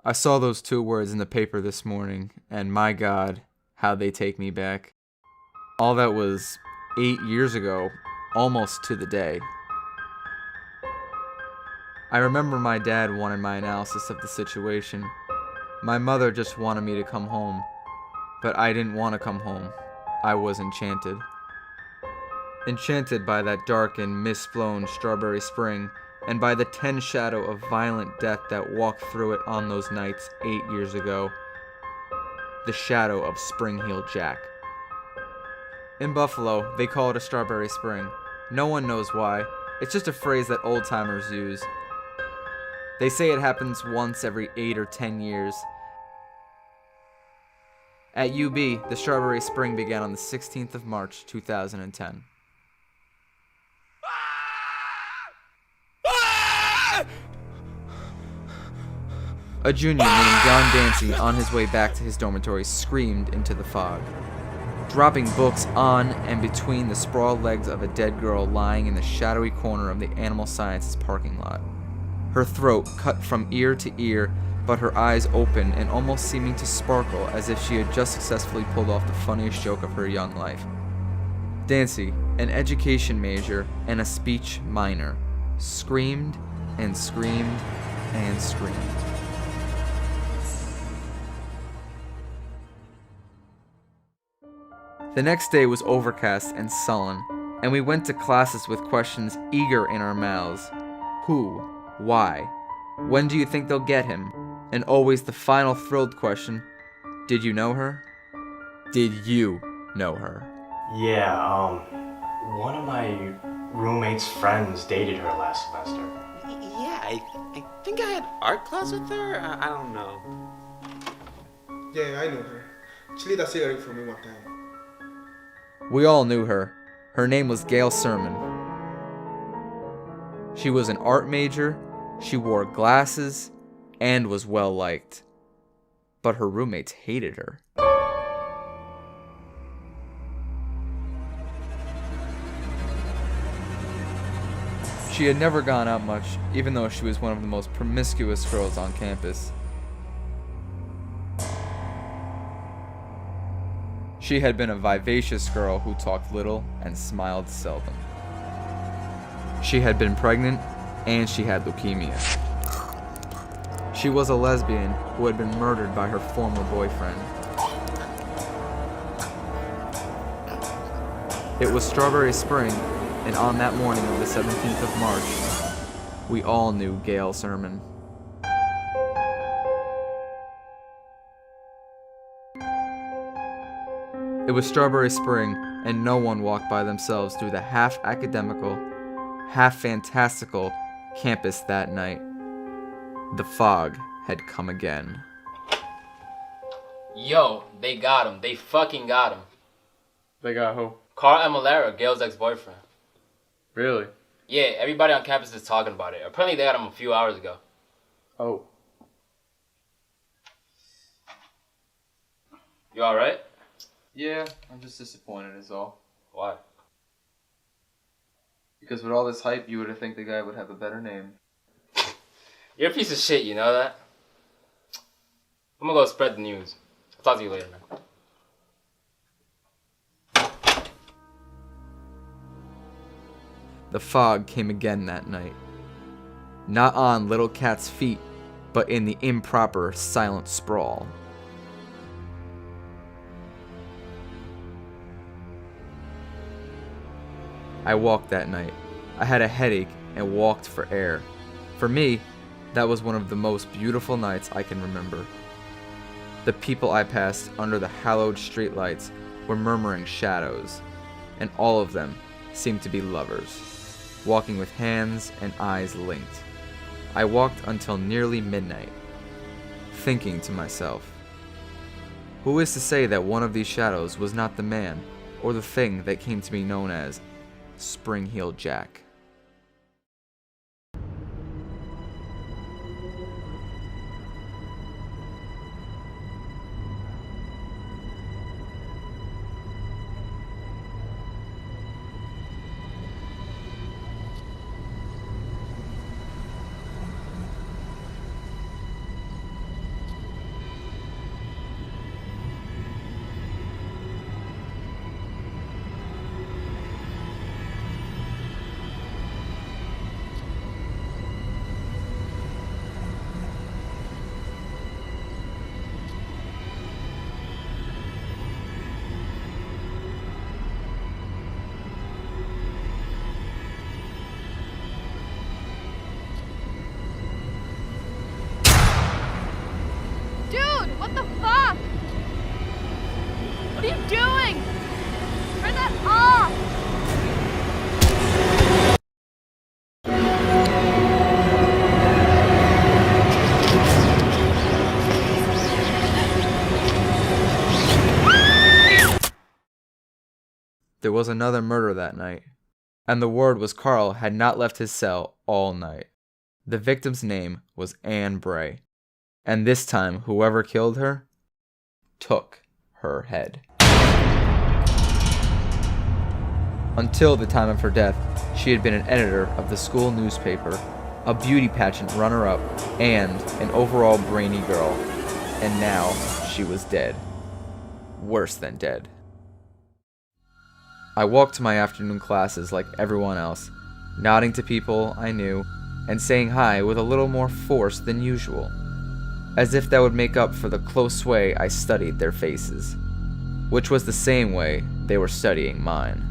I saw those two words in the paper this morning, and my God, how they take me back. All that was 8 years ago, almost to the day. I remember my dad wanted my analysis of the situation. My mother just wanted me to come home, but I didn't want to come home. I was enchanted. Enchanted by that dark and mist-blown strawberry spring, and by the 10 shadow of violent death that walked through it on those nights 8 years ago. The shadow of Spring Heel Jack. In Buffalo, they call it a strawberry spring. No one knows why. It's just a phrase that old-timers use. They say it happens once every 8 or 10 years. At UB, the strawberry spring began on the 16th of March, 2010. A junior named John Dancy, on his way back to his dormitory, screamed into the fog, dropping books on and between the sprawled legs of a dead girl lying in the shadowy corner of the Animal Sciences parking lot. Her throat cut from ear to ear, but her eyes open and almost seeming to sparkle as if she had just successfully pulled off the funniest joke of her young life. Dancy, an education major and a speech minor, screamed and screamed and screamed. The next day was overcast and sullen, and we went to classes with questions eager in our mouths. Who? Why? When do you think they'll get him? And always the final thrilled question, did you know her? Did you know her? Yeah, one of my roommate's friends dated her last semester. Yeah, I think I had art class with her. I don't know. Yeah, I know her. She lit a cigarette for me one time. We all knew her. Her name was Gail Sermon. She was an art major, she wore glasses, and was well liked. But her roommates hated her. She had never gone out much, even though she was one of the most promiscuous girls on campus. She had been a vivacious girl who talked little and smiled seldom. She had been pregnant, and she had leukemia. She was a lesbian who had been murdered by her former boyfriend. It was Strawberry Spring, and on that morning of the 17th of March, we all knew Gail Sermon. It was Strawberry Spring, and no one walked by themselves through the half-academical, half-fantastical campus that night. The fog had come again. Yo, they got him. They fucking got him. They got who? Carl Amalera, Gail's ex-boyfriend. Really? Yeah, everybody on campus is talking about it. Apparently they got him a few hours ago. Oh. You alright? Yeah, I'm just disappointed is all. Why? Because with all this hype, you would think the guy would have a better name. You're a piece of shit, you know that? I'm gonna go spread the news. I'll talk to you later, man. The fog came again that night. Not on Little Cat's feet, but in the improper silent sprawl. I walked that night. I had a headache and walked for air. For me, that was one of the most beautiful nights I can remember. The people I passed under the hallowed streetlights were murmuring shadows, and all of them seemed to be lovers, walking with hands and eyes linked. I walked until nearly midnight, thinking to myself, who is to say that one of these shadows was not the man or the thing that came to be known as Spring Heel Jack? What the fuck? What are you doing? Turn that off! There was another murder that night, and the word was Carl had not left his cell all night. The victim's name was Anne Bray, and this time whoever killed her took her head. Until the time of her death, she had been an editor of the school newspaper, a beauty pageant runner-up, and an overall brainy girl. And now she was dead. Worse than dead. I walked to my afternoon classes like everyone else, nodding to people I knew and saying hi with a little more force than usual, as if that would make up for the close way I studied their faces, which was the same way they were studying mine.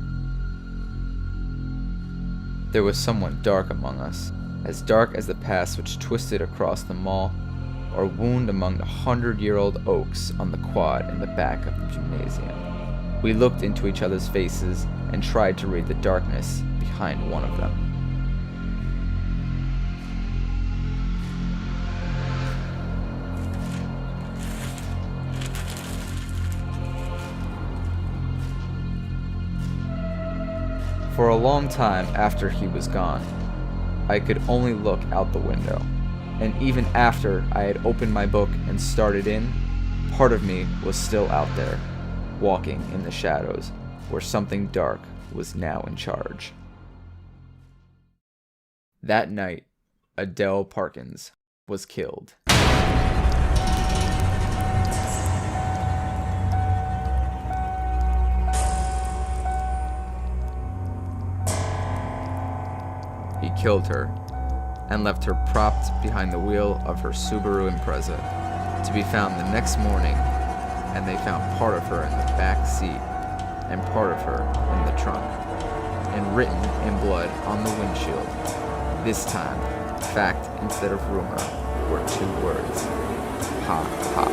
There was someone dark among us, as dark as the paths which twisted across the mall, or wound among the 100-year-old oaks on the quad in the back of the gymnasium. We looked into each other's faces and tried to read the darkness behind one of them. For a long time after he was gone, I could only look out the window, and even after I had opened my book and started in, part of me was still out there, walking in the shadows, where something dark was now in charge. That night, Adele Parkins was killed. He killed her and left her propped behind the wheel of her Subaru Impreza, to be found the next morning, and they found part of her in the back seat and part of her in the trunk, and written in blood on the windshield. This time, fact instead of rumor were 2 words: ha ha.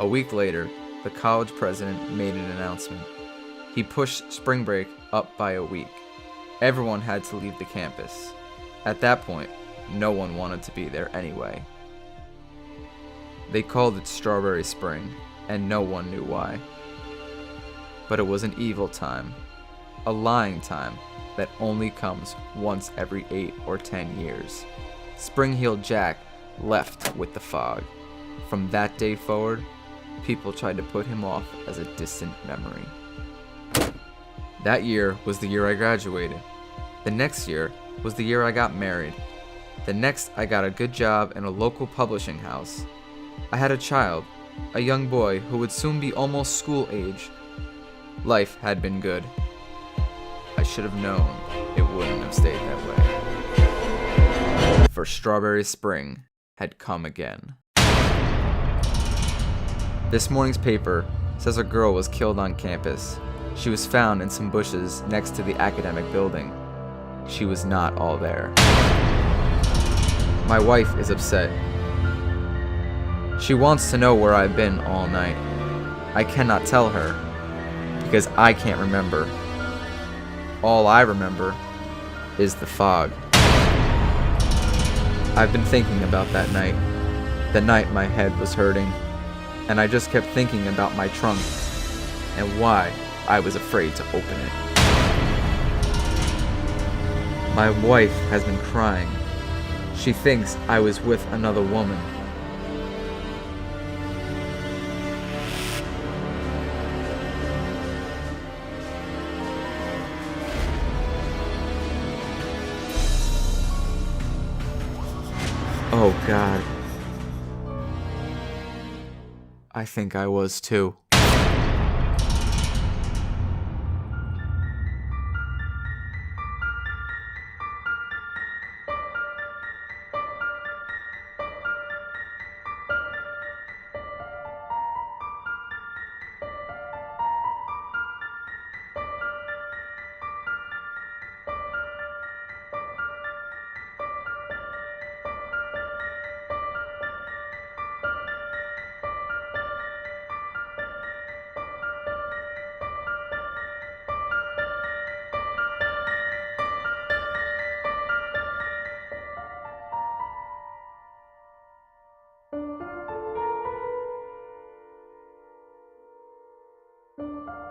A week later, the college president made an announcement. He pushed spring break up by a week. Everyone had to leave the campus. At that point, no one wanted to be there anyway. They called it Strawberry Spring, and no one knew why. But it was an evil time, a lying time that only comes once every 8 or 10 years. Spring-heeled Jack left with the fog. From that day forward, people tried to put him off as a distant memory. That year was the year I graduated. The next year was the year I got married. The next, I got a good job in a local publishing house. I had a child, a young boy who would soon be almost school age. Life had been good. I should have known it wouldn't have stayed that way. For Strawberry Spring had come again. This morning's paper says a girl was killed on campus. She was found in some bushes next to the academic building. She was not all there. My wife is upset. She wants to know where I've been all night. I cannot tell her, because I can't remember. All I remember is the fog. I've been thinking about that night, the night my head was hurting, and I just kept thinking about my trunk and why I was afraid to open it. My wife has been crying. She thinks I was with another woman. Oh God. I think I was too. off!